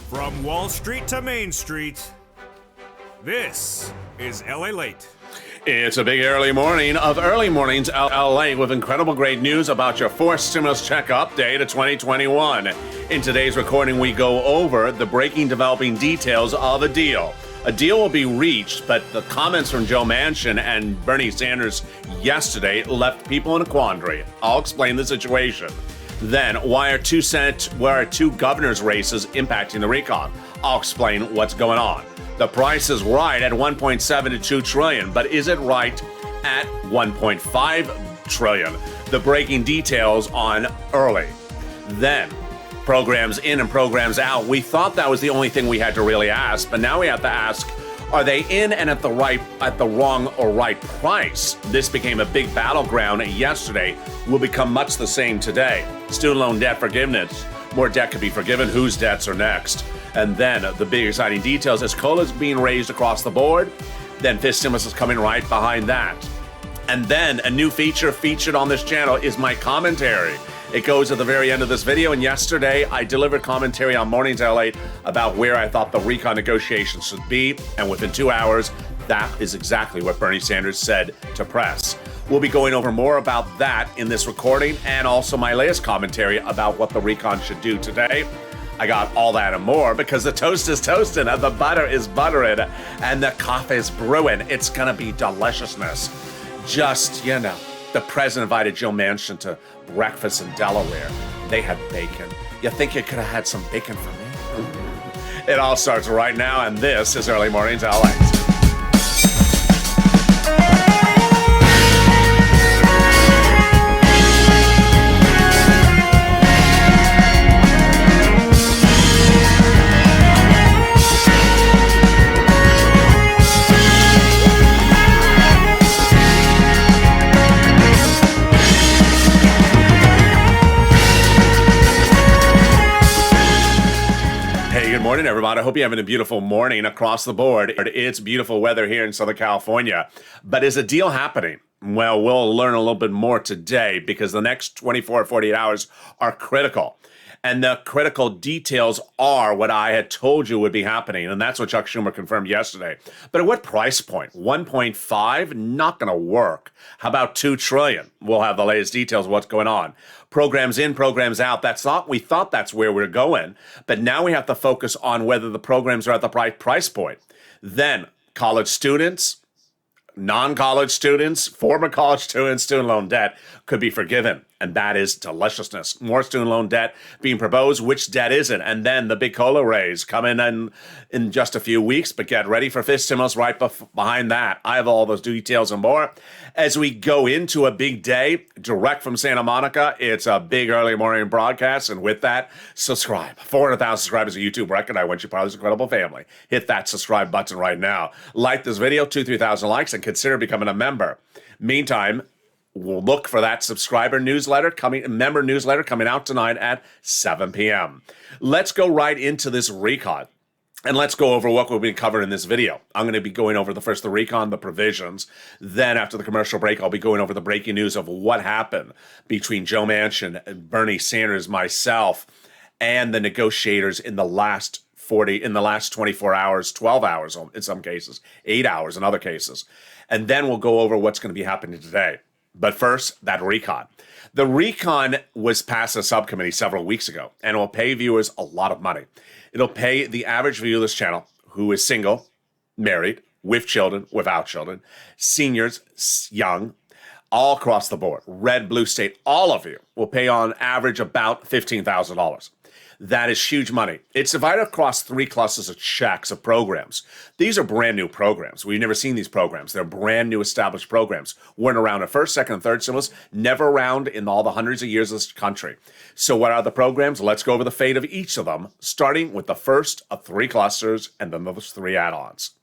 From Wall Street to Main Street, this is LALATE. It's a big early morning of early mornings LA with incredible great news about your fourth stimulus check update of 2021. In today's recording, we go over the developing details of a deal. A deal will be reached, but the comments from Joe Manchin and Bernie Sanders yesterday left people in a quandary. I'll explain the situation. Then, why are two governors' races impacting the recon? I'll explain what's going on. The price is right at 1.7 to 2 trillion, but is it right at 1.5 trillion? The breaking details on early. Then, programs in and programs out. We thought that was the only thing we had to really ask, but now we have to ask, are they in and at the wrong or right price? This became a big battleground yesterday, will become much the same today. Student loan debt forgiveness. More debt could be forgiven. Whose debts are next? And then the big exciting details as COLA is being raised across the board. Then fifth stimulus is coming right behind that. And then a new feature featured on this channel is my commentary. It goes at the very end of this video, and yesterday I delivered commentary on Mornings LA about where I thought the recon negotiations should be, and within 2 hours, that is exactly what Bernie Sanders said to press. We'll be going over more about that in this recording, and also my latest commentary about what the recon should do today. I got all that and more because the toast is toasting, and the butter is buttering, and the coffee is brewing. It's gonna be deliciousness. Just, the president invited Joe Manchin to breakfast in Delaware. They had bacon. You think you could have had some bacon for me? It all starts right now, and this is Early Mornings LA. Good morning, everybody. I hope you're having a beautiful morning across the board. It's beautiful weather here in Southern California. But is a deal happening? Well, we'll learn a little bit more today because the next 24 or 48 hours are critical. And the critical details are what I had told you would be happening. And that's what Chuck Schumer confirmed yesterday. But at what price point? 1.5? Not going to work. How about 2 trillion? We'll have the latest details of what's going on. Programs in, programs out. We thought that's where we're going. But now we have to focus on whether the programs are at the right price point. Then college students, non-college students, former college students, student loan debt could be forgiven. And that is deliciousness. More student loan debt being proposed. Which debt is it? And then the big COLA raise coming in just a few weeks. But get ready for fifth stimulus right behind that. I have all those details and more. As we go into a big day, direct from Santa Monica, it's a big early morning broadcast. And with that, subscribe. 400,000 subscribers a YouTube record. I want you part of this incredible family. Hit that subscribe button right now. Like this video, 2,000-3,000 likes, and consider becoming a member. Meantime, we'll look for that member newsletter coming out tonight at 7 p.m. Let's go right into this recon. And let's go over what we'll be covering in this video. I'm going to be going over the recon, the provisions. Then after the commercial break, I'll be going over the breaking news of what happened between Joe Manchin and Bernie Sanders, myself, and the negotiators in the last 24 hours, 12 hours in some cases, 8 hours in other cases. And then we'll go over what's going to be happening today. But first, that recon. The recon was passed a subcommittee several weeks ago, and it will pay viewers a lot of money. It'll pay the average viewer of this channel who is single, married, with children, without children, seniors, young, all across the board, red, blue state, all of you will pay on average about $15,000. That is huge money. It's divided across 3 clusters of checks of programs. These are brand new programs. We've never seen these programs. They're brand new established programs. Weren't around in first, second, and third stimulus, never around in all the hundreds of years of this country. So what are the programs? Let's go over the fate of each of them, starting with the first of 3 clusters and then those 3 add-ons.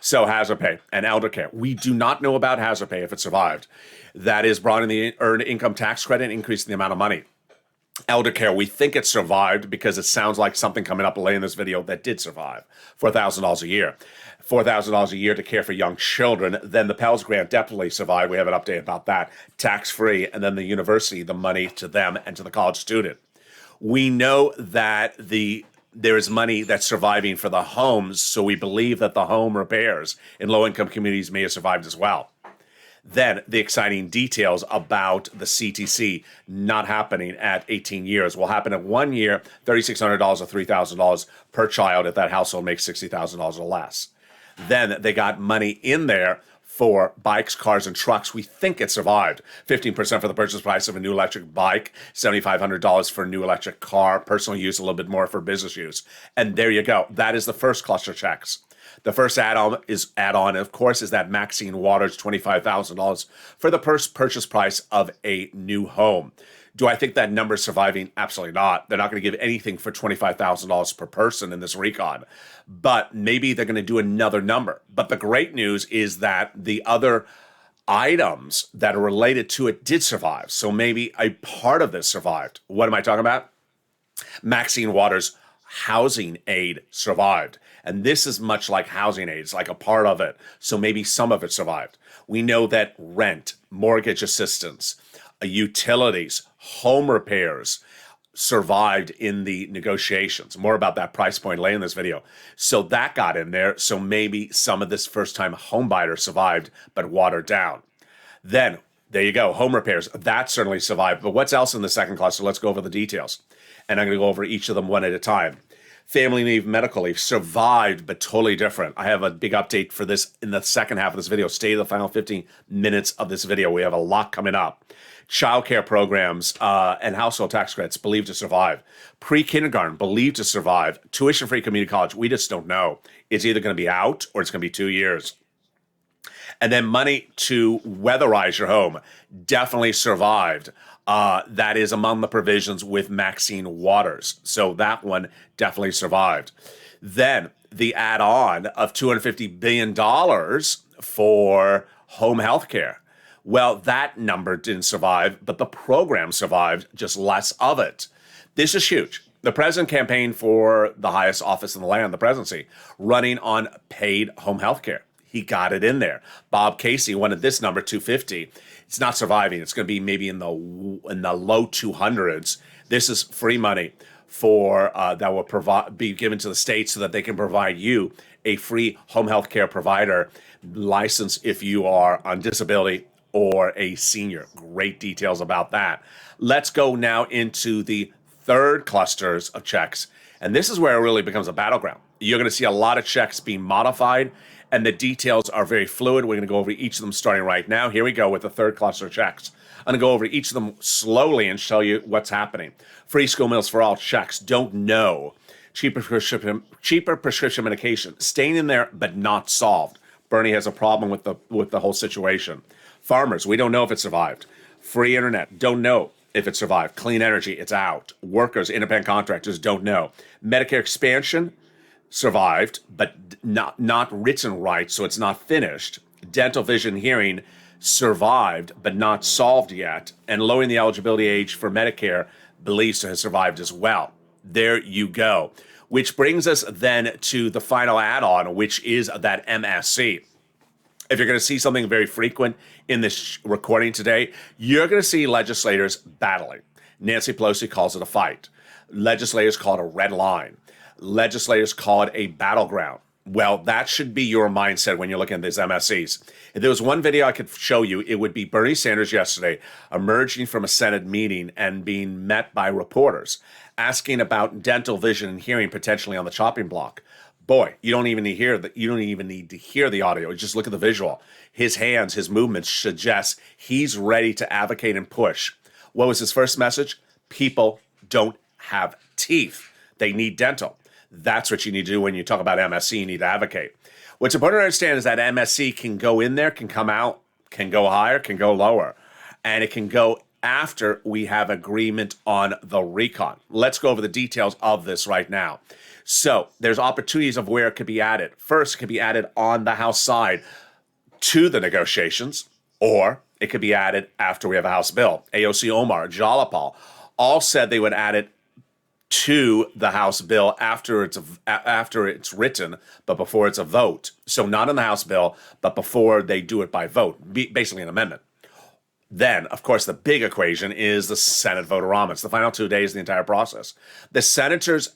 So hazard pay and elder care. We do not know about hazard pay if it survived. That is brought in the earned income tax credit, increasing the amount of money. Elder care, we think it survived because it sounds like something coming up later in this video that did survive. $4,000 a year. $4,000 a year to care for young children. Then the Pell Grant definitely survived. We have an update about that. Tax-free. And then the university, the money to them and to the college student. We know that the there is money that's surviving for the homes, so we believe that the home repairs in low-income communities may have survived as well. Then the exciting details about the CTC not happening at 18 years will happen at 1 year, $3,600 or $3,000 per child if that household makes $60,000 or less. Then they got money in there for bikes, cars, and trucks. We think it survived. 15% for the purchase price of a new electric bike, $7,500 for a new electric car, personal use, a little bit more for business use. And there you go. That is the first cluster checks. The first add-on, of course, is that Maxine Waters $25,000 for the purchase price of a new home. Do I think that number is surviving? Absolutely not. They're not going to give anything for $25,000 per person in this recon, but maybe they're going to do another number. But the great news is that the other items that are related to it did survive. So maybe a part of this survived. What am I talking about? Maxine Waters' housing aid survived. And this is much like housing aid. It's like a part of it. So maybe some of it survived. We know that rent, mortgage assistance, utilities, home repairs survived in the negotiations. More about that price point later in this video. So that got in there. So maybe some of this first-time home buyer survived, but watered down. Then, there you go, home repairs. That certainly survived. But what's else in the second cluster? Let's go over the details. And I'm going to go over each of them one at a time. Family leave, medical leave survived, but totally different. I have a big update for this in the second half of this video. Stay to the final 15 minutes of this video. We have a lot coming up. Childcare programs and household tax credits believed to survive. Pre-kindergarten believed to survive. Tuition-free community college, we just don't know. It's either going to be out or it's going to be 2 years. And then money to weatherize your home definitely survived. That is among the provisions with Maxine Waters. So that one definitely survived. Then the add-on of $250 billion for home health care. Well, that number didn't survive, but the program survived, just less of it. This is huge. The president campaigned for the highest office in the land, the presidency, running on paid home health care. He got it in there. Bob Casey wanted this number, 250. It's not surviving. It's going to be maybe in the low 200s. This is free money for that will be given to the states so that they can provide you a free home health care provider license if you are on disability or a senior. Great details about that. Let's go now into the third clusters of checks. And this is where it really becomes a battleground. You're going to see a lot of checks being modified, and the details are very fluid. We're going to go over each of them starting right now. Here we go with the third cluster of checks. I'm going to go over each of them slowly and show you what's happening. Free school meals for all checks. Don't know. Cheaper prescription medication. Staying in there, but not solved. Bernie has a problem with the whole situation. Farmers, we don't know if it survived. Free internet, don't know if it survived. Clean energy, it's out. Workers, independent contractors, don't know. Medicare expansion survived, but not written right, so it's not finished. Dental, vision, hearing survived, but not solved yet. And lowering the eligibility age for Medicare believes to have survived as well. There you go. Which brings us then to the final add-on, which is that MSC. If you're going to see something very frequent in this recording today, you're going to see legislators battling. Nancy Pelosi calls it a fight. Legislators call it a red line. Legislators call it a battleground. Well, that should be your mindset when you're looking at these MSCs. If there was one video I could show you, it would be Bernie Sanders yesterday emerging from a Senate meeting and being met by reporters asking about dental, vision, and hearing potentially on the chopping block. Boy, you don't even need to hear the audio. Just look at the visual. His hands, his movements suggest he's ready to advocate and push. What was his first message? People don't have teeth. They need dental. That's what you need to do when you talk about MSC. You need to advocate. What's important to understand is that MSC can go in there, can come out, can go higher, can go lower. And it can go after we have agreement on the recon. Let's go over the details of this right now. So there's opportunities of where it could be added. First, it could be added on the House side to the negotiations, or it could be added after we have a House bill. AOC Omar, Jalapal, all said they would add it to the House bill after it's written, but before it's a vote. So not in the House bill, but before they do it by vote, basically an amendment. Then, of course, the big equation is the Senate vote-a-rama. It's the final 2 days of the entire process. The senators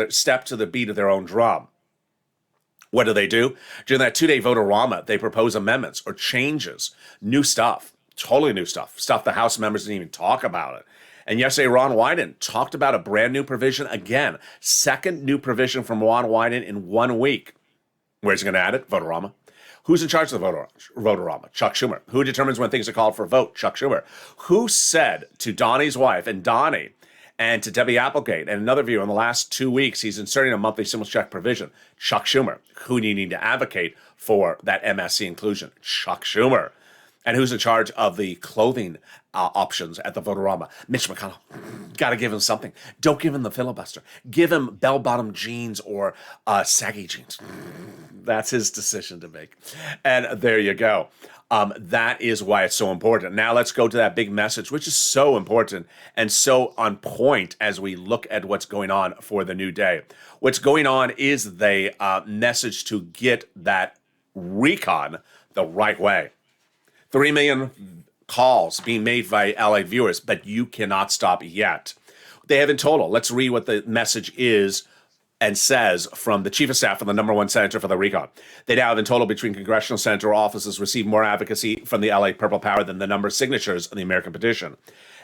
step to the beat of their own drum. What do? During that 2-day vote-a-rama, they propose amendments or changes, new stuff, totally new stuff the House members didn't even talk about it. And yesterday, Ron Wyden talked about a brand new provision again, second new provision from Ron Wyden in 1 week. Where's he going to add it? Vote-a-rama. Who's in charge of the vote-a-rama? Chuck Schumer. Who determines when things are called for a vote? Chuck Schumer. Who said to Donnie's wife and Donnie and to Debbie Applegate and another viewer in the last 2 weeks, he's inserting a monthly stimulus check provision? Chuck Schumer. Who do you need to advocate for that MSC inclusion? Chuck Schumer. And who's in charge of the clothing options at the vote-a-rama? Mitch McConnell. Got to give him something. Don't give him the filibuster. Give him bell-bottom jeans or saggy jeans. That's his decision to make. And there you go. That is why it's so important. Now let's go to that big message, which is so important and so on point as we look at what's going on for the new day. What's going on is the message to get that recon the right way. 3 million calls being made by LA viewers, but you cannot stop yet. They have in total, let's read what the message is and says from the chief of staff of the number one senator for the recon. They now have in total between congressional senator offices received more advocacy from the LA Purple Power than the number of signatures on the American petition.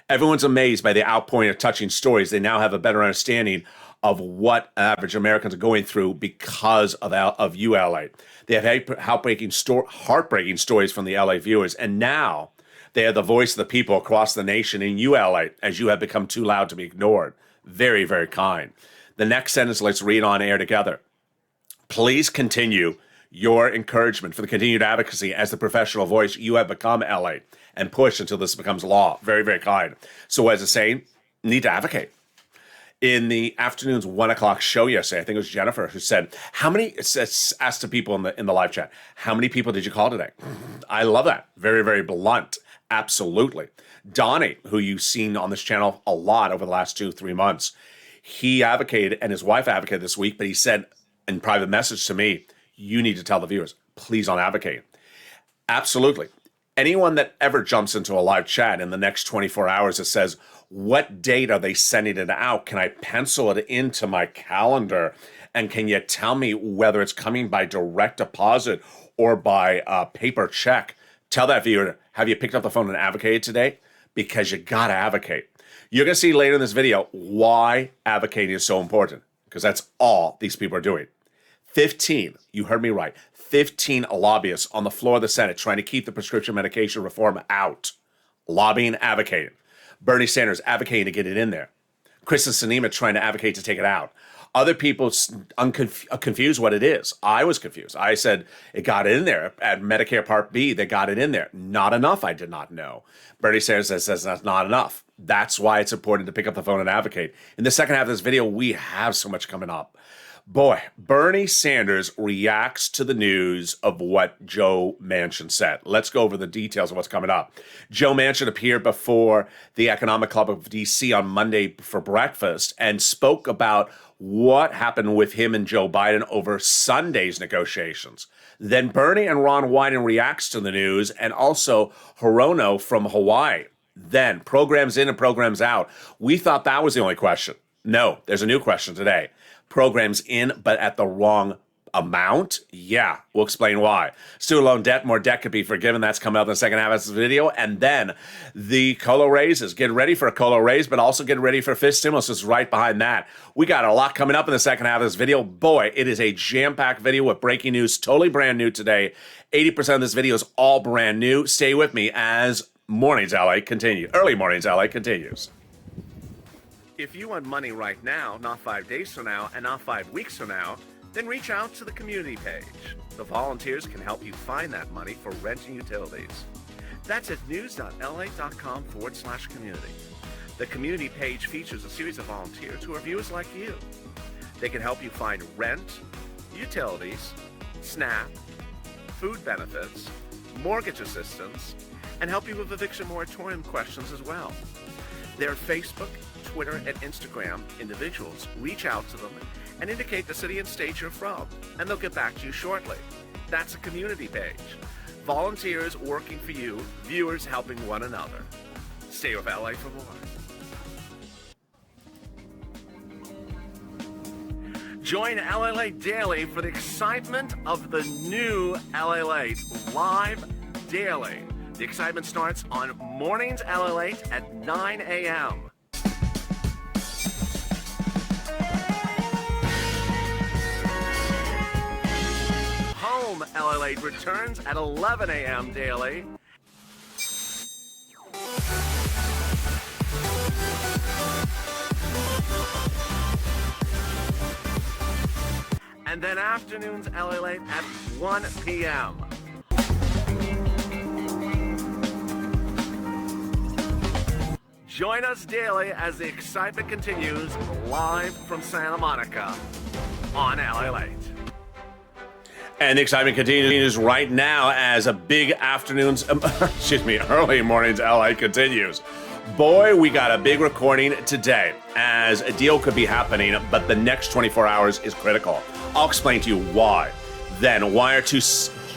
Everyone's amazed by the outpouring of touching stories. They now have a better understanding of what average Americans are going through because of ULA. They have heartbreaking stories from the LA viewers, and now they are the voice of the people across the nation in ULA as you have become too loud to be ignored. Very, very kind. The next sentence, let's read on air together. Please continue your encouragement for the continued advocacy as the professional voice you have become, LA, and push until this becomes law. Very, very kind. So as I say, need to advocate. In the afternoon's 1 o'clock show yesterday, I think it was Jennifer who said, asked the people in the live chat, how many people did you call today? I love that. Very, very blunt. Absolutely. Donnie, who you've seen on this channel a lot over the last 2-3 months, he advocated and his wife advocated this week, but he said in private message to me, you need to tell the viewers, please don't advocate. Absolutely. Anyone that ever jumps into a live chat in the next 24 hours that says, what date are they sending it out? Can I pencil it into my calendar? And can you tell me whether it's coming by direct deposit or by paper check? Tell that viewer, have you picked up the phone and advocated today? Because you got to advocate. You're going to see later in this video why advocating is so important, because that's all these people are doing. 15, you heard me right, 15 lobbyists on the floor of the Senate trying to keep the prescription medication reform out. Lobbying, advocating. Bernie Sanders advocating to get it in there. Kristen Sinema trying to advocate to take it out. Other people confused what it is. I was confused. I said it got in there at Medicare Part B. They got it in there. Not enough, I did not know. Bernie Sanders says that's not enough. That's why it's important to pick up the phone and advocate. In the second half of this video, we have so much coming up. Boy, Bernie Sanders reacts to the news of what Joe Manchin said. Let's go over the details of what's coming up. Joe Manchin appeared before the Economic Club of D.C. on Monday for breakfast and spoke about what happened with him and Joe Biden over Sunday's negotiations. Then Bernie and Ron Wyden reacts to the news, and also Hirono from Hawaii. Then programs in and programs out. We thought that was the only question. No, there's a new question today. Programs in, but at the wrong amount? Yeah, we'll explain why. Student loan debt, more debt could be forgiven. That's coming up in the second half of this video. And then the COLA raises. Get ready for a COLA raise, but also get ready for fifth stimulus is right behind that. We got a lot coming up in the second half of this video. Boy, it is a jam-packed video with breaking news, totally brand new today. 80% of this video is all brand new. Stay with me as Mornings LA continues. Early Mornings LA continues. If you want money right now, not 5 days from now, and not 5 weeks from now, then reach out to the community page. The volunteers can help you find that money for rent and utilities. That's at news.la.com/community. The community page features a series of volunteers who are viewers like you. They can help you find rent, utilities, SNAP, food benefits, mortgage assistance, and help you with eviction moratorium questions as well. Their Facebook, Twitter, and Instagram individuals reach out to them and indicate the city and state you're from, and they'll get back to you shortly. That's a community page. volunteers working for you, viewers helping one another. Stay with LA for more. Join LALATE daily for the excitement of the new LALATE live daily. The excitement starts on mornings LALATE at 9 a.m. Home LALATE returns at 11 a.m. daily. And then afternoons LALATE at 1 p.m. Join us daily as the excitement continues live from Santa Monica on LALATE. And the excitement continues right now as a big afternoon's, early morning's LA continues. Boy, we got a big recording today as a deal could be happening, but the next 24 hours is critical. I'll explain to you why. Then, why are two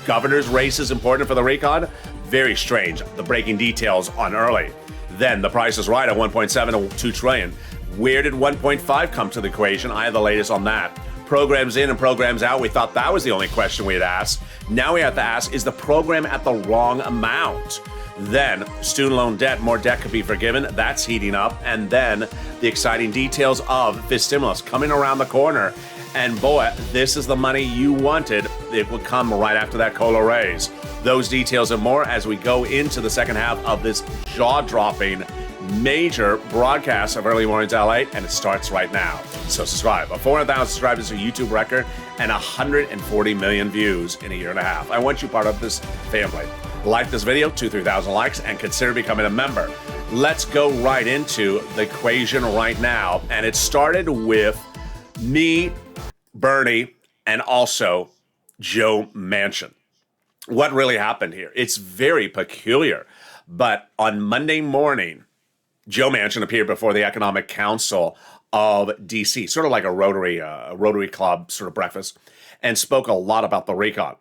governors' races important for the recon? Very strange. The breaking details on early. Then, the price is right at 1.7 to 2 trillion. Where did 1.5 come to the equation? I have the latest on that. Programs in and programs out. We thought that was the only question we'd ask. Now we have to ask, is the program at the wrong amount? Then, student loan debt, more debt could be forgiven. That's heating up. And then, the exciting details of this stimulus coming around the corner. And boy, this is the money you wanted. It will come right after that COLA raise. Those details and more as we go into the second half of this jaw-dropping major broadcast of Early Mornings LA, and it starts right now. So subscribe. 400,000 subscribers is a YouTube record and 140 million views in a year and a half. I want you part of this family. Like this video, 2,000-3,000 likes, and consider becoming a member. Let's go right into the equation right now. And it started with me, Bernie, and also Joe Manchin. What really happened here? It's very peculiar. But on Monday morning, Joe Manchin appeared before the Economic Council of DC, sort of like a Rotary Club sort of breakfast, and spoke a lot about the recon.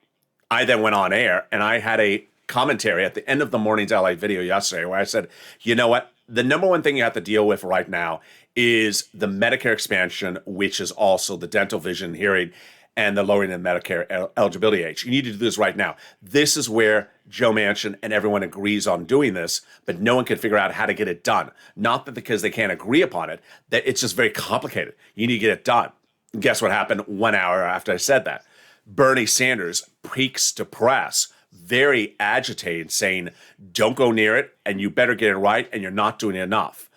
I then went on air, and I had a commentary at the end of the morning's LA video yesterday where I said, you know what? The number one thing you have to deal with right now is the Medicare expansion, which is also the dental, vision, hearing, and the lowering of Medicare eligibility age. You need to do this right now. This is where Joe Manchin and everyone agrees on doing this, but no one can figure out how to get it done. Not that because they can't agree upon it, that it's just very complicated. You need to get it done. And guess what happened 1 hour after I said that? Bernie Sanders peaks to press, very agitated, saying, don't go near it, and you better get it right, and you're not doing enough.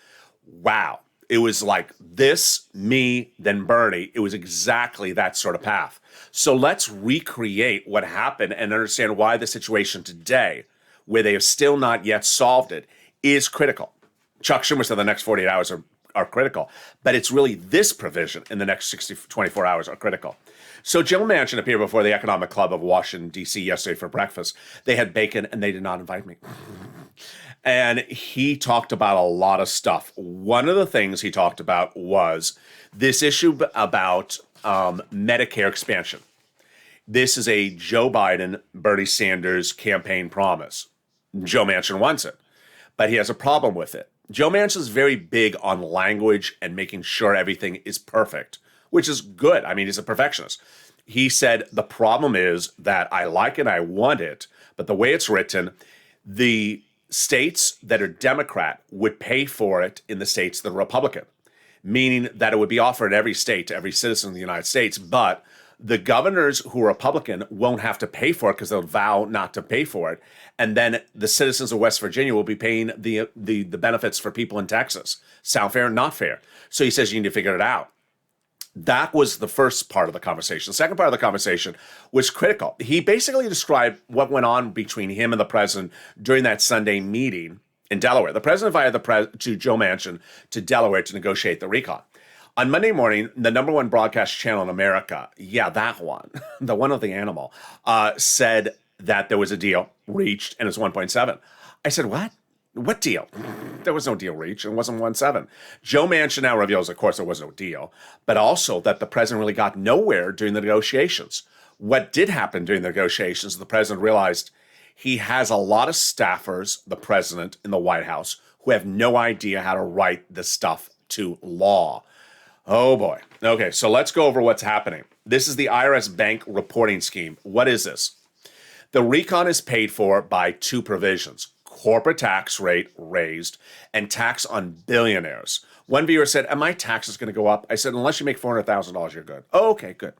Wow. It was like this, me, then Bernie. It was exactly that sort of path. So let's recreate what happened and understand why the situation today, where they have still not yet solved it, is critical. Chuck Schumer said the next 48 hours are critical, but it's really this provision in the next 24 hours are critical. So Joe Manchin appeared before the Economic Club of Washington, D.C. yesterday for breakfast. They had bacon, and they did not invite me. And he talked about a lot of stuff. One of the things he talked about was this issue about Medicare expansion. This is a Joe Biden, Bernie Sanders campaign promise. Joe Manchin wants it, but he has a problem with it. Joe Manchin is very big on language and making sure everything is perfect, which is good. I mean, he's a perfectionist. He said, the problem is that I like it, I want it, but the way it's written, the states that are Democrat would pay for it in the states that are Republican, meaning that it would be offered in every state to every citizen of the United States, but the governors who are Republican won't have to pay for it because they'll vow not to pay for it. And then the citizens of West Virginia will be paying the benefits for people in Texas. Sound fair? Not fair. So he says you need to figure it out. That was the first part of the conversation. The second part of the conversation was critical. He basically described what went on between him and the president during that Sunday meeting in Delaware. The president invited Joe Manchin to Delaware to negotiate the recon. On Monday morning, the number one broadcast channel in America, that one, the one of the animal, said that there was a deal reached and it's 1.7. I said, what? What deal? There was no deal reached. It wasn't 1.7. Joe Manchin now reveals, of course, there was no deal, but also that the president really got nowhere during the negotiations. What did happen during the negotiations, the president realized He has a lot of staffers, the president in the White House, who have no idea how to write this stuff to law. Oh boy. Okay, so let's go over what's happening. This is the IRS bank reporting scheme. What is this? The recon is paid for by two provisions: corporate tax rate raised and tax on billionaires. One viewer said, "Are my taxes going to go up?" I said, "Unless you make $400,000, you're good." Oh, okay, good.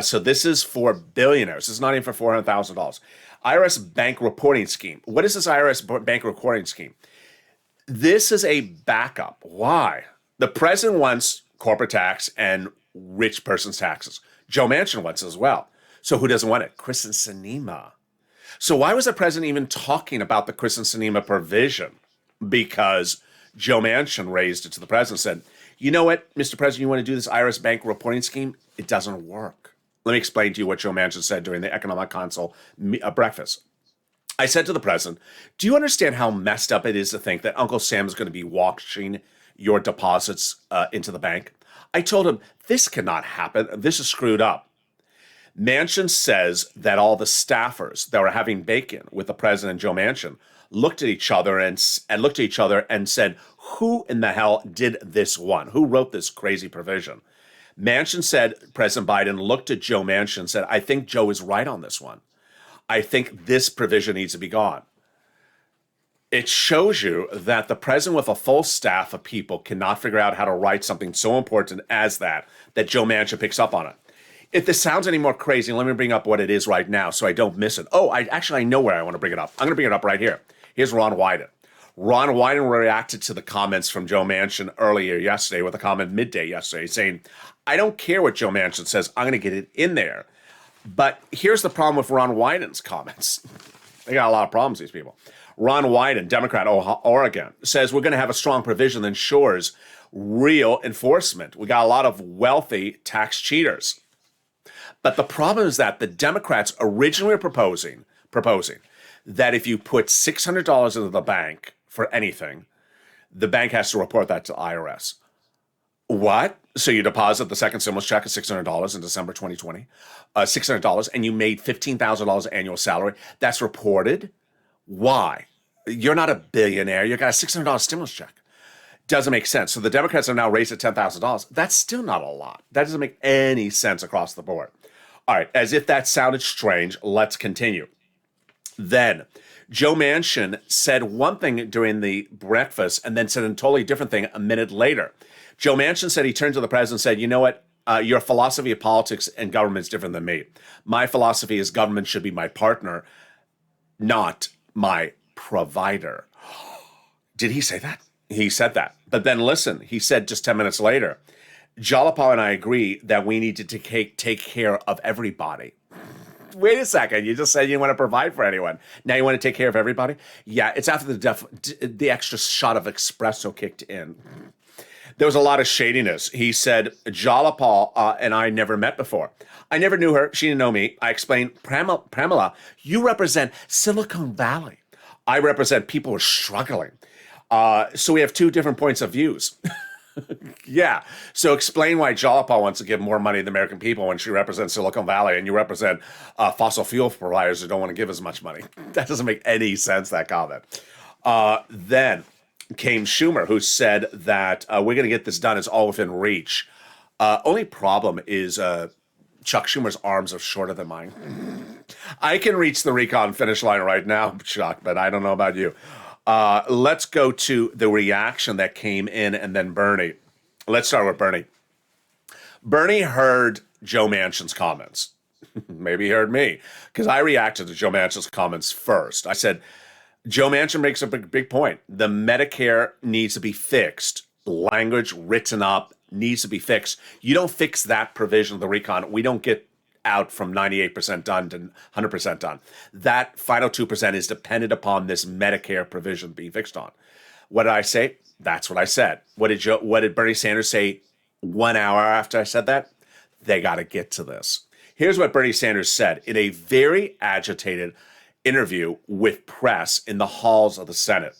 So this is for billionaires. This is not even for $400,000. IRS bank reporting scheme. What is this IRS bank reporting scheme? This is a backup. Why? The president wants corporate tax and rich person's taxes. Joe Manchin wants it as well. So who doesn't want it? Chris and Sinema. So why was the president even talking about the Chris and Sinema provision? Because Joe Manchin raised it to the president and said, "You know what, Mr. President, you want to do this IRS bank reporting scheme? It doesn't work." Let me explain to you what Joe Manchin said during the Economic Council breakfast. I said to the president, "Do you understand how messed up it is to think that Uncle Sam is going to be washing your deposits into the bank?" I told him, "This cannot happen. This is screwed up." Manchin says that all the staffers that were having bacon with the president, Joe Manchin, looked at each other and said, "Who in the hell did this one? Who wrote this crazy provision?" Manchin said President Biden looked at Joe Manchin and said, "I think Joe is right on this one. I think this provision needs to be gone." It shows you that the president with a full staff of people cannot figure out how to write something so important as that Joe Manchin picks up on it. If this sounds any more crazy, let me bring up what it is right now so I don't miss it. Oh, I know where I want to bring it up. I'm going to bring it up right here. Here's Ron Wyden. Ron Wyden reacted to the comments from Joe Manchin earlier yesterday with a comment midday yesterday saying, "I don't care what Joe Manchin says. I'm going to get it in there." But here's the problem with Ron Wyden's comments. They got a lot of problems, these people. Ron Wyden, Democrat, Oregon, says we're going to have a strong provision that ensures real enforcement. We got a lot of wealthy tax cheaters. But the problem is that the Democrats originally were proposing that if you put $600 into the bank for anything, the bank has to report that to IRS. What? So you deposit the second stimulus check of $600 in December 2020, $600, and you made $15,000 annual salary. That's reported. Why? You're not a billionaire. You got a $600 stimulus check. Doesn't make sense. So the Democrats have now raised it $10,000. That's still not a lot. That doesn't make any sense across the board. All right, as if that sounded strange, let's continue. Then Joe Manchin said one thing during the breakfast and then said a totally different thing a minute later. Joe Manchin said he turned to the president and said, "You know what? Your philosophy of politics and government is different than me. My philosophy is government should be my partner, not my provider." Did he say that? He said that. But then listen, he said just 10 minutes later, "Jalapal and I agree that we need to take care of everybody." Wait a second. You just said you want to provide for anyone. Now you want to take care of everybody? Yeah, it's after the extra shot of espresso kicked in. There was a lot of shadiness. He said, "Jalapal and I never met before. I never knew her. She didn't know me." I explained, Pramila, you represent Silicon Valley. I represent people who are struggling. So we have two different points of views. Yeah. So explain why Jalapal wants to give more money to the American people when she represents Silicon Valley and you represent fossil fuel providers who don't want to give as much money. That doesn't make any sense, that comment. Then came Schumer, who said that we're going to get this done. It's all within reach. Only problem is Chuck Schumer's arms are shorter than mine. I can reach the recon finish line right now, Chuck, but I don't know about you. Let's go to the reaction that came in and then Bernie. Let's start with Bernie. Bernie heard Joe Manchin's comments. Maybe he heard me because I reacted to Joe Manchin's comments first. I said, Joe Manchin makes a big point. The Medicare needs to be fixed. Language written up needs to be fixed. You don't fix that provision of the recon, we don't get out from 98% done to 100% done. That final 2% is dependent upon this Medicare provision being fixed on. What did I say? That's what I said. What did Bernie Sanders say 1 hour after I said that? They got to get to this. Here's what Bernie Sanders said in a very agitated interview with press in the halls of the Senate.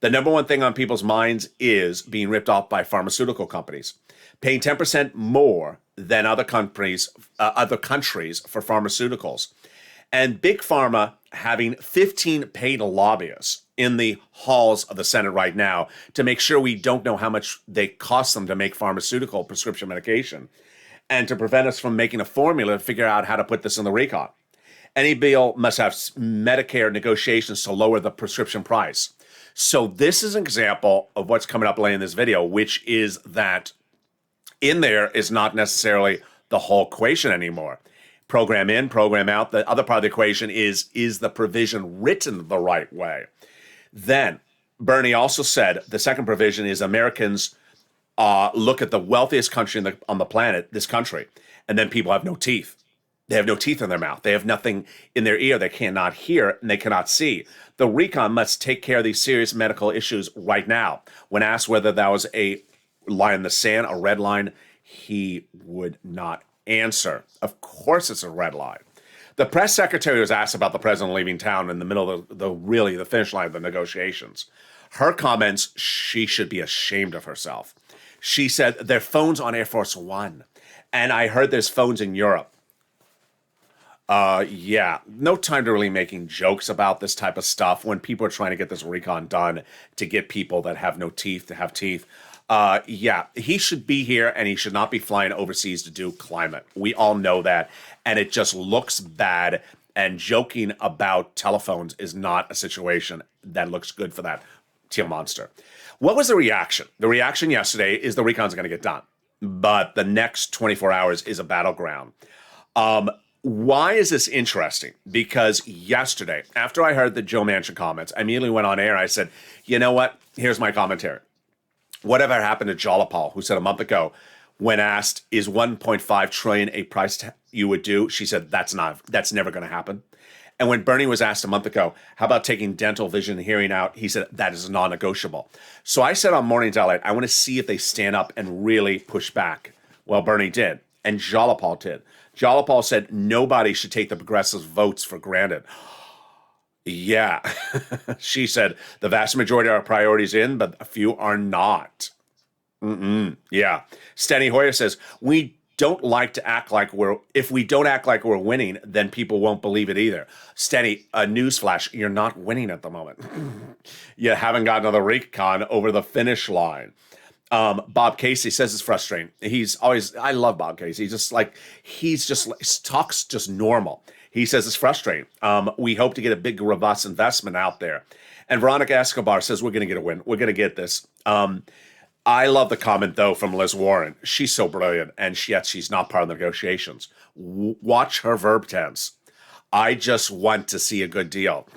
The number one thing on people's minds is being ripped off by pharmaceutical companies, paying 10% more than other countries for pharmaceuticals. And Big Pharma having 15 paid lobbyists in the halls of the Senate right now to make sure we don't know how much they cost them to make pharmaceutical prescription medication, and to prevent us from making a formula to figure out how to put this in the recon. Any bill must have Medicare negotiations to lower the prescription price. So this is an example of what's coming up later in this video, which is that in there is not necessarily the whole equation anymore. Program in, program out. The other part of the equation is the provision written the right way? Then Bernie also said the second provision is Americans look at the wealthiest country on the planet, this country, and then people have no teeth. They have no teeth in their mouth. They have nothing in their ear. They cannot hear and they cannot see. The recon must take care of these serious medical issues right now. When asked whether that was a line in the sand, a red line, he would not answer. Of course it's a red line. The press secretary was asked about the president leaving town in the middle of the finish line of the negotiations. Her comments, she should be ashamed of herself. She said, their phones on Air Force One. And I heard there's phones in Europe. Yeah, no time to really making jokes about this type of stuff when people are trying to get this recon done to get people that have no teeth to have teeth. Yeah, he should be here and he should not be flying overseas to do climate. We all know that. And it just looks bad. And joking about telephones is not a situation that looks good for that teal monster. What was the reaction? The reaction yesterday is the recon's going to get done. But the next 24 hours is a battleground. Why is this interesting? Because yesterday, after I heard the Joe Manchin comments, I immediately went on air. I said, you know what? Here's my commentary. Whatever happened to Jalapal, who said a month ago, when asked, is 1.5 trillion a price you would do? She said, that's never going to happen. And when Bernie was asked a month ago, how about taking dental, vision, and hearing out? He said, that is non-negotiable. So I said on Morning's LALATE, I want to see if they stand up and really push back. Well, Bernie did. And Jalapal did. Jalapal said nobody should take the progressives' votes for granted. Yeah. She said the vast majority of our priorities in, but a few are not. Yeah. Steny Hoyer says, we don't like to act like if we don't act like we're winning, then people won't believe it either. Steny, a newsflash, you're not winning at the moment. You haven't gotten to the recon over the finish line. Bob Casey says it's frustrating. I love Bob Casey. He talks just normal. He says it's frustrating. We hope to get a big, robust investment out there. And Veronica Escobar says we're going to get a win. We're going to get this. I love the comment, though, from Liz Warren. She's so brilliant, and yet she's not part of the negotiations. Watch her verb tense. I just want to see a good deal.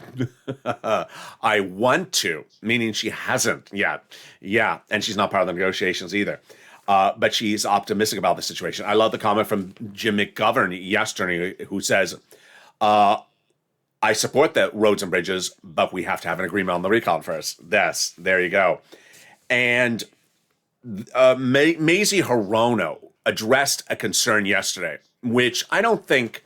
I want to, meaning she hasn't yet. Yeah, and she's not part of the negotiations either. But she's optimistic about the situation. I love the comment from Jim McGovern yesterday, who says, I support the roads and bridges, but we have to have an agreement on the recon first. Yes, there you go. And Mazie Hirono addressed a concern yesterday, which I don't think.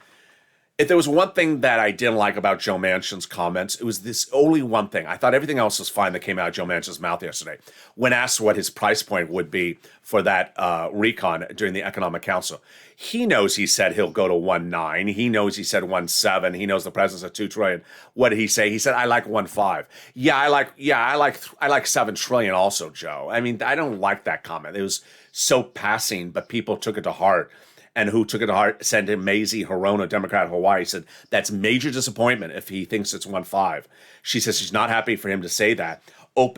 If there was one thing that I didn't like about Joe Manchin's comments, it was this only one thing. I thought everything else was fine that came out of Joe Manchin's mouth yesterday. When asked what his price point would be for that recon during the Economic Council, he knows he said he'll go to 1.9. He knows he said 1.7. He knows the president's at 2 trillion. What did he say? He said, I like 1.5. I like 7 trillion also, Joe. I mean, I don't like that comment. It was so passing, but people took it to heart. And who took it to heart, sent him Mazie Hirono, Democrat of Hawaii, said, that's major disappointment if he thinks it's 1.5. She says she's not happy for him to say that.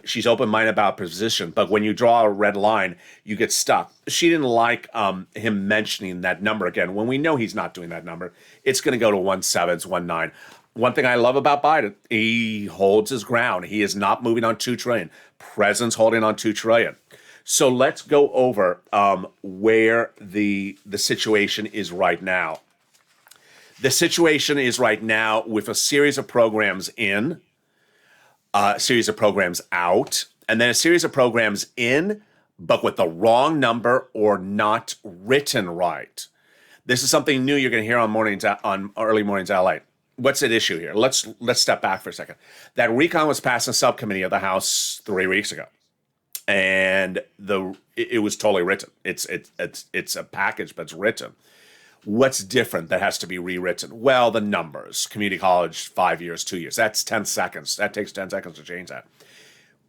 She's open-minded about position, but when you draw a red line, you get stuck. She didn't like him mentioning that number again. When we know he's not doing that number, it's going to go to 1.7, it's 1.9. One thing I love about Biden, he holds his ground. He is not moving on 2 trillion. President's holding on 2 trillion. So let's go over where the situation is right now. The situation is right now with a series of programs in, a series of programs out, and then a series of programs in, but with the wrong number or not written right. This is something new you're going to hear on early mornings LA. What's at issue here? Let's step back for a second. That recon was passed in subcommittee of the House 3 weeks ago. And it was totally written. It's a package, but it's written. What's different that has to be rewritten? Well, the numbers. Community college, 5 years, 2 years. That's 10 seconds. That takes 10 seconds to change that.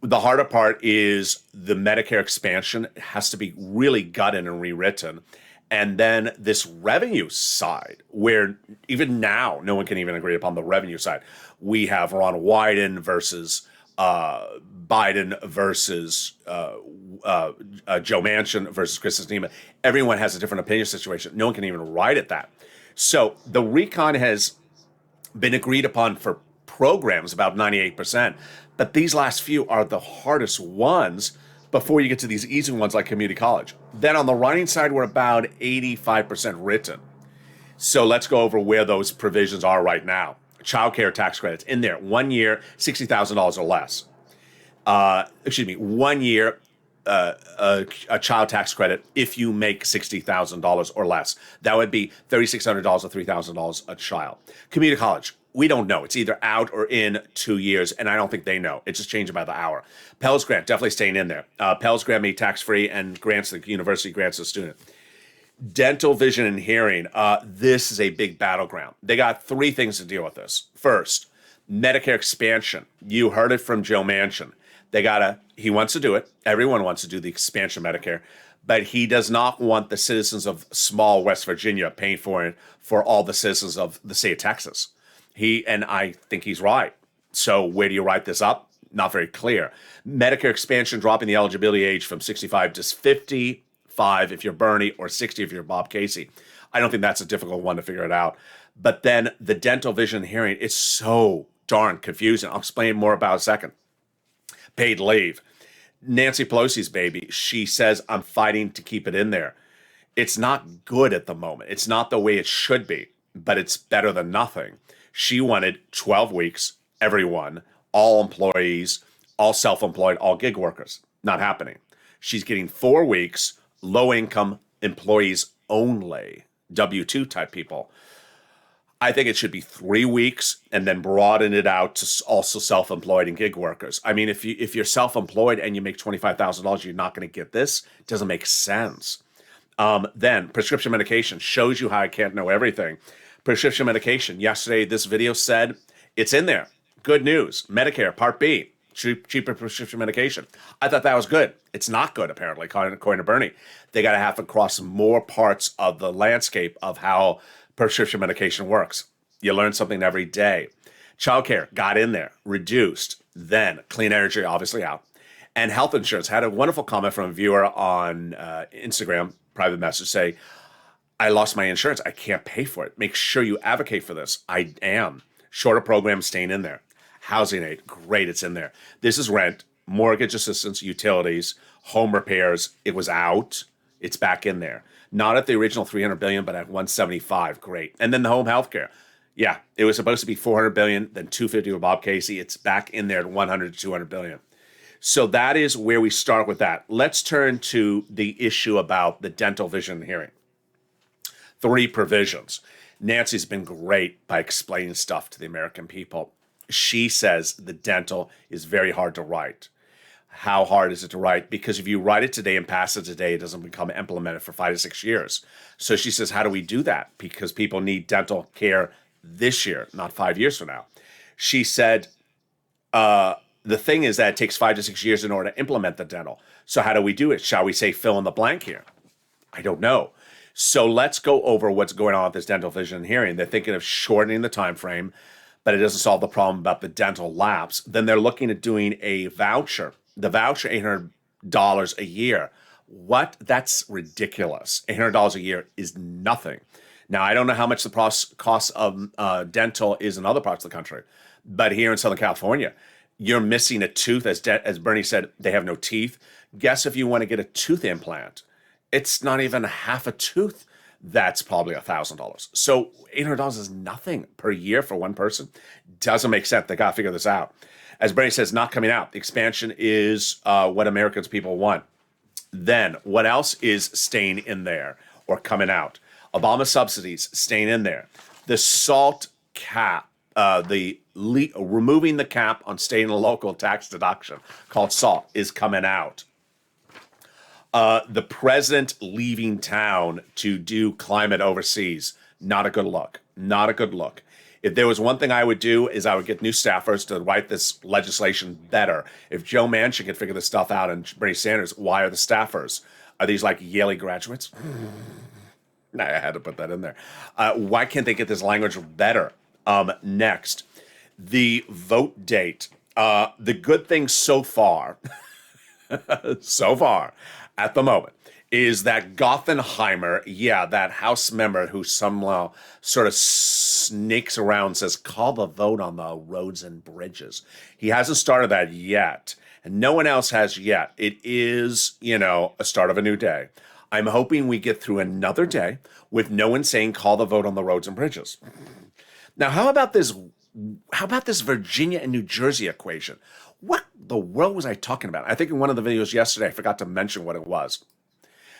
The harder part is the Medicare expansion has to be really gutted and rewritten. And then this revenue side, where even now, no one can even agree upon the revenue side. We have Ron Wyden versus Biden versus Joe Manchin versus Kristen Sinema. Everyone has a different opinion situation. No one can even write at that. So the recon has been agreed upon for programs about 98%, but these last few are the hardest ones before you get to these easy ones like community college. Then on the writing side, we're about 85% written. So let's go over where those provisions are right now. Child care tax credits in there, 1 year, $60,000 or less. 1 year, a child tax credit if you make $60,000 or less. That would be $3,600 or $3,000 a child. Community college, we don't know. It's either out or in 2 years, and I don't think they know. It's just changing by the hour. Pell's Grant, definitely staying in there. Pell's Grant made tax-free and grants the university grants the student. Dental, vision, and hearing. This is a big battleground. They got 3 things to deal with this. First, Medicare expansion. You heard it from Joe Manchin. He wants to do it. Everyone wants to do the expansion of Medicare, but he does not want the citizens of small West Virginia paying for it for all the citizens of the state of Texas. And I think he's right. So where do you write this up? Not very clear. Medicare expansion, dropping the eligibility age from 65 to 55 if you're Bernie or 60 if you're Bob Casey. I don't think that's a difficult one to figure it out. But then the dental, vision, and hearing, it's so darn confusing. I'll explain more about in a second. Paid leave. Nancy Pelosi's baby, she says, I'm fighting to keep it in there. It's not good at the moment. It's not the way it should be, but it's better than nothing. She wanted 12 weeks, everyone, all employees, all self-employed, all gig workers. Not happening. She's getting 4 weeks, low-income employees only, W-2 type people. I think it should be 3 weeks and then broaden it out to also self-employed and gig workers. I mean, if you're self-employed and you make $25,000, you're not going to get this. It doesn't make sense. Then prescription medication shows you how I can't know everything. Prescription medication. Yesterday, this video said it's in there. Good news. Medicare Part B, cheaper prescription medication. I thought that was good. It's not good, apparently, according to Bernie. They got to have across more parts of the landscape of how prescription medication works. You learn something every day. Childcare got in there, reduced. Then clean energy, obviously out. And health insurance. Had a wonderful comment from a viewer on Instagram, private message, say, I lost my insurance. I can't pay for it. Make sure you advocate for this. I am. Shorter programs staying in there. Housing aid, great, it's in there. This is rent, mortgage assistance, utilities, home repairs. It was out. It's back in there. Not at the original $300 billion, but at $175. Great. And then the home health care. Yeah, it was supposed to be $400 billion, then $250 with Bob Casey. It's back in there at $100 to $200 billion. So that is where we start with that. Let's turn to the issue about the dental, vision, and hearing. 3 provisions. Nancy's been great by explaining stuff to the American people. She says the dental is very hard to write. How hard is it to write? Because if you write it today and pass it today, it doesn't become implemented for 5 to 6 years. So she says, how do we do that? Because people need dental care this year, not 5 years from now. She said, the thing is that it takes 5 to 6 years in order to implement the dental. So how do we do it? Shall we say fill in the blank here? I don't know. So let's go over what's going on with this dental, vision, and hearing. They're thinking of shortening the time frame, but it doesn't solve the problem about the dental lapse. Then they're looking at doing a voucher. The voucher, $800 a year. What? That's ridiculous. $800 a year is nothing. Now, I don't know how much the cost of dental is in other parts of the country, but here in Southern California, you're missing a tooth. As Bernie said, they have no teeth. Guess if you want to get a tooth implant, it's not even half a tooth. That's probably $1,000. So $800 is nothing per year for one person. Doesn't make sense. They got to figure this out. As Bernie says, not coming out. The expansion is what Americans people want. Then what else is staying in there or coming out? Obama subsidies staying in there. The SALT cap, removing the cap on state and local tax deduction called SALT is coming out. The president leaving town to do climate overseas. Not a good look. Not a good look. If there was one thing I would do is I would get new staffers to write this legislation better. If Joe Manchin could figure this stuff out and Bernie Sanders, why are the staffers? Are these like Yale graduates? I had to put that in there. Why can't they get this language better? Next, the vote date. The good thing so far, at the moment, is that Gothenheimer, that House member who somehow sort of snakes around, says, call the vote on the roads and bridges. He hasn't started that yet, and no one else has yet. It is, a start of a new day. I'm hoping we get through another day with no one saying, call the vote on the roads and bridges. Now, how about this Virginia and New Jersey equation? What the world was I talking about? I think in one of the videos yesterday, I forgot to mention what it was.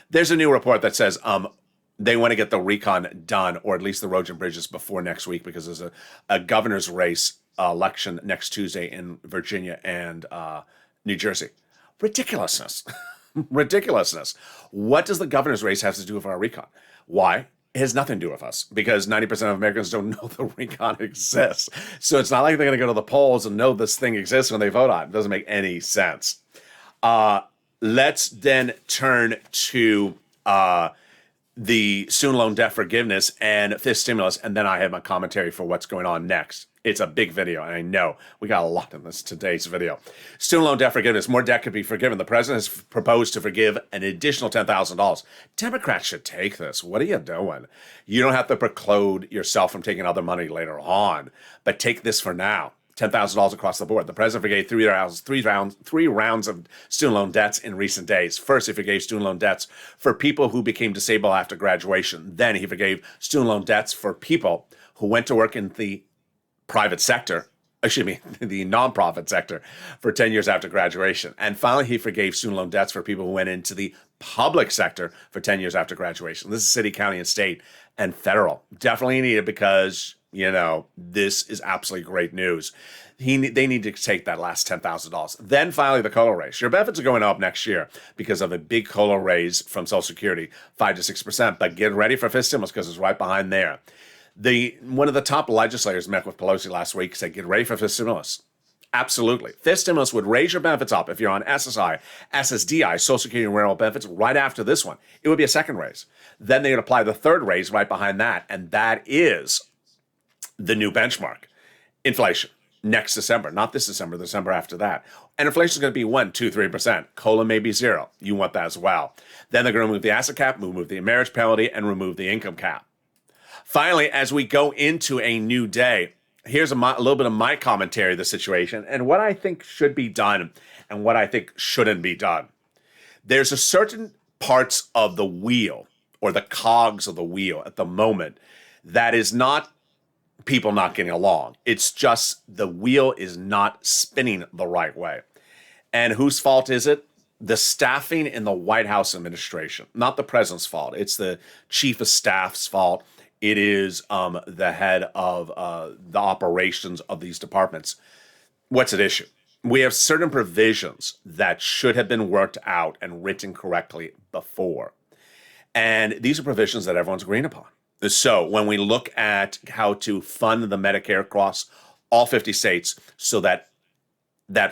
There's a new report that says they want to get the recon done, or at least the roads and bridges, before next week, because there's a governor's race election next Tuesday in Virginia and New Jersey. Ridiculousness. Ridiculousness. What does the governor's race have to do with our recon? Why? It has nothing to do with us, because 90% of Americans don't know the recon exists. So it's not like they're going to go to the polls and know this thing exists when they vote on it. It doesn't make any sense. Let's then turn to the student loan debt forgiveness and fifth stimulus, and then I have my commentary for what's going on next. It's a big video, and I know we got a lot in today's video. Student loan debt forgiveness. More debt could be forgiven. The president has proposed to forgive an additional $10,000. Democrats should take this. What are you doing? You don't have to preclude yourself from taking other money later on, but take this for now. $10,000 across the board. The president forgave three rounds of student loan debts in recent days. First, he forgave student loan debts for people who became disabled after graduation. Then he forgave student loan debts for people who went to work in the private sector, the nonprofit sector, for 10 years after graduation. And finally, he forgave student loan debts for people who went into the public sector for 10 years after graduation. This is city, county, and state, and federal. Definitely needed, because this is absolutely great news. They need to take that last $10,000. Then finally, the COLA raise. Your benefits are going up next year because of a big COLA raise from Social Security, 5 to 6%. But get ready for fifth stimulus, because it's right behind there. One of the top legislators met with Pelosi last week, said, get ready for fifth stimulus. Absolutely. Fifth stimulus would raise your benefits up if you're on SSI, SSDI, Social Security and Rural Benefits right after this one. It would be a second raise. Then they would apply the third raise right behind that, and that is the new benchmark. Inflation next December, not this December, the December after that. And inflation is going to be 1%, 2%, 3%. COLA may be 0. You want that as well. Then they're going to remove the asset cap, remove the marriage penalty, and remove the income cap. Finally, as we go into a new day, here's a little bit of my commentary of the situation and what I think should be done and what I think shouldn't be done. There's a certain parts of the wheel, or the cogs of the wheel at the moment, that is not people not getting along. It's just the wheel is not spinning the right way. And whose fault is it? The staffing in the White House administration, not the president's fault. It's the chief of staff's fault. It is the head of the operations of these departments. What's at issue? We have certain provisions that should have been worked out and written correctly before. And these are provisions that everyone's agreeing upon. So when we look at how to fund the Medicare across all 50 states so that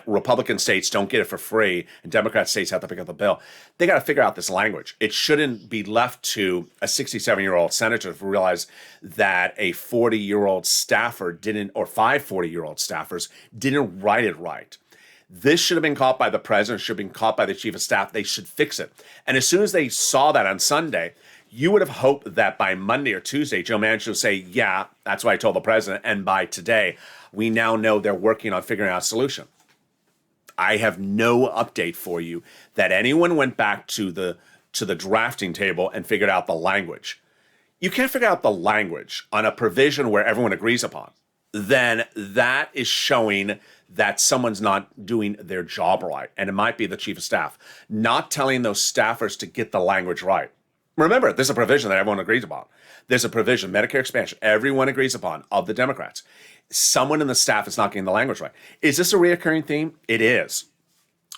Republican states don't get it for free and Democrat states have to pick up the bill, they got to figure out this language. It shouldn't be left to a 67-year-old senator to realize that a 40-year-old staffer didn't, or 5 40-year-old staffers didn't write it right. This should have been caught by the president, should have been caught by the chief of staff. They should fix it. And as soon as they saw that on Sunday, you would have hoped that by Monday or Tuesday, Joe Manchin would say, yeah, that's what I told the president. And by today, we now know they're working on figuring out a solution. I have no update for you that anyone went back to the drafting table and figured out the language. You can't figure out the language on a provision where everyone agrees upon. Then that is showing that someone's not doing their job right. And it might be the chief of staff not telling those staffers to get the language right. Remember, there's a provision that everyone agrees upon. There's a provision, Medicare expansion, everyone agrees upon, of the Democrats. Someone in the staff is not getting the language right. Is this a reoccurring theme? It is.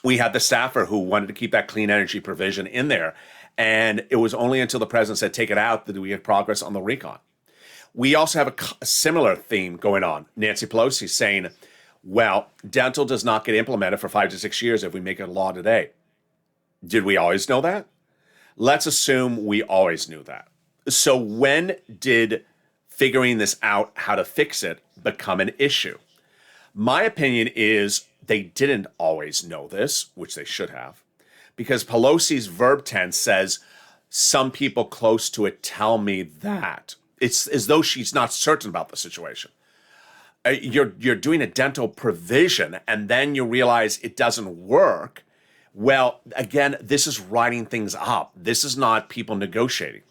We had the staffer who wanted to keep that clean energy provision in there. And it was only until the president said, take it out, that we had progress on the recon. We also have a similar theme going on. Nancy Pelosi saying, well, dental does not get implemented for 5 to 6 years if we make it a law today. Did we always know that? Let's assume we always knew that. So when did figuring this out, how to fix it, become an issue? My opinion is they didn't always know this, which they should have, because Pelosi's verb tense says, some people close to it tell me that. It's as though she's not certain about the situation. You're doing a dental provision and then you realize it doesn't work. Well, again, this is writing things up. This is not people negotiating.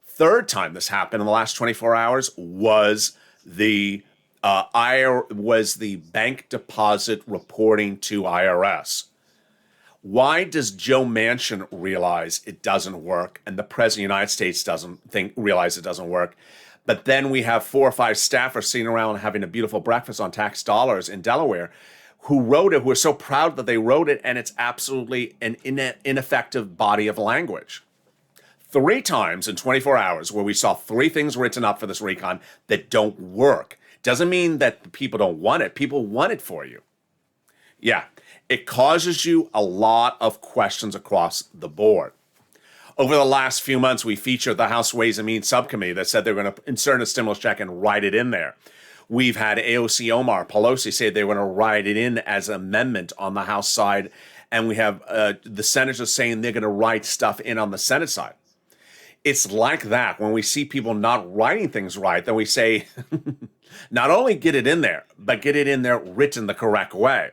Third time this happened in the last 24 hours was the bank deposit reporting to IRS. Why does Joe Manchin realize it doesn't work and the President of the United States doesn't realize it doesn't work? But then we have 4 or 5 staffers sitting around having a beautiful breakfast on tax dollars in Delaware who wrote it, who are so proud that they wrote it, and it's absolutely an ineffective body of language. 3 times in 24 hours where we saw 3 things written up for this recon that don't work. Doesn't mean that people don't want it. People want it for you. Yeah, it causes you a lot of questions across the board. Over the last few months, we featured the House Ways and Means Subcommittee that said they're going to insert a stimulus check and write it in there. We've had AOC Omar Pelosi say they were going to write it in as an amendment on the House side. And we have the senators saying they're going to write stuff in on the Senate side. It's like that. When we see people not writing things right, then we say, not only get it in there, but get it in there written the correct way.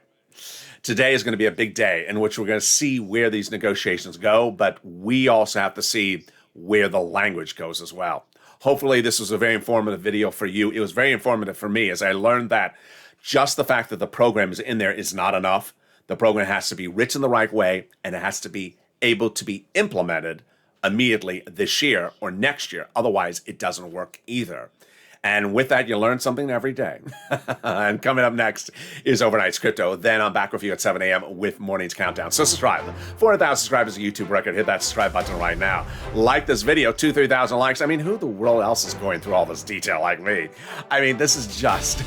Today is going to be a big day in which we're going to see where these negotiations go, but we also have to see where the language goes as well. Hopefully this was a very informative video for you. It was very informative for me as I learned that just the fact that the program is in there is not enough. The program has to be written the right way, and it has to be able to be implemented immediately this year or next year. Otherwise, it doesn't work either. And with that, you learn something every day. And coming up next is Overnight's Crypto. Then I'm back with you at 7 a.m. with Morning's Countdown. So subscribe. 400,000 subscribers, a YouTube record. Hit that subscribe button right now. Like this video, 2,000-3,000 likes. I mean, who the world else is going through all this detail like me? I mean, this is just...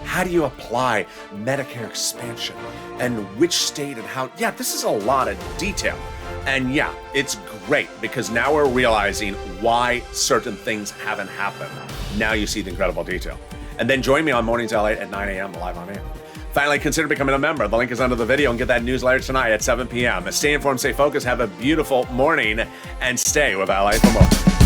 How do you apply Medicare expansion and which state and how? Yeah, this is a lot of detail. And yeah, it's great because now we're realizing why certain things haven't happened. Now you see the incredible detail. And then join me on Mornings LA at 9 a.m. live on air. Finally, consider becoming a member. The link is under the video, and get that newsletter tonight at 7 p.m. Stay informed, stay focused, have a beautiful morning, and stay with LA for more.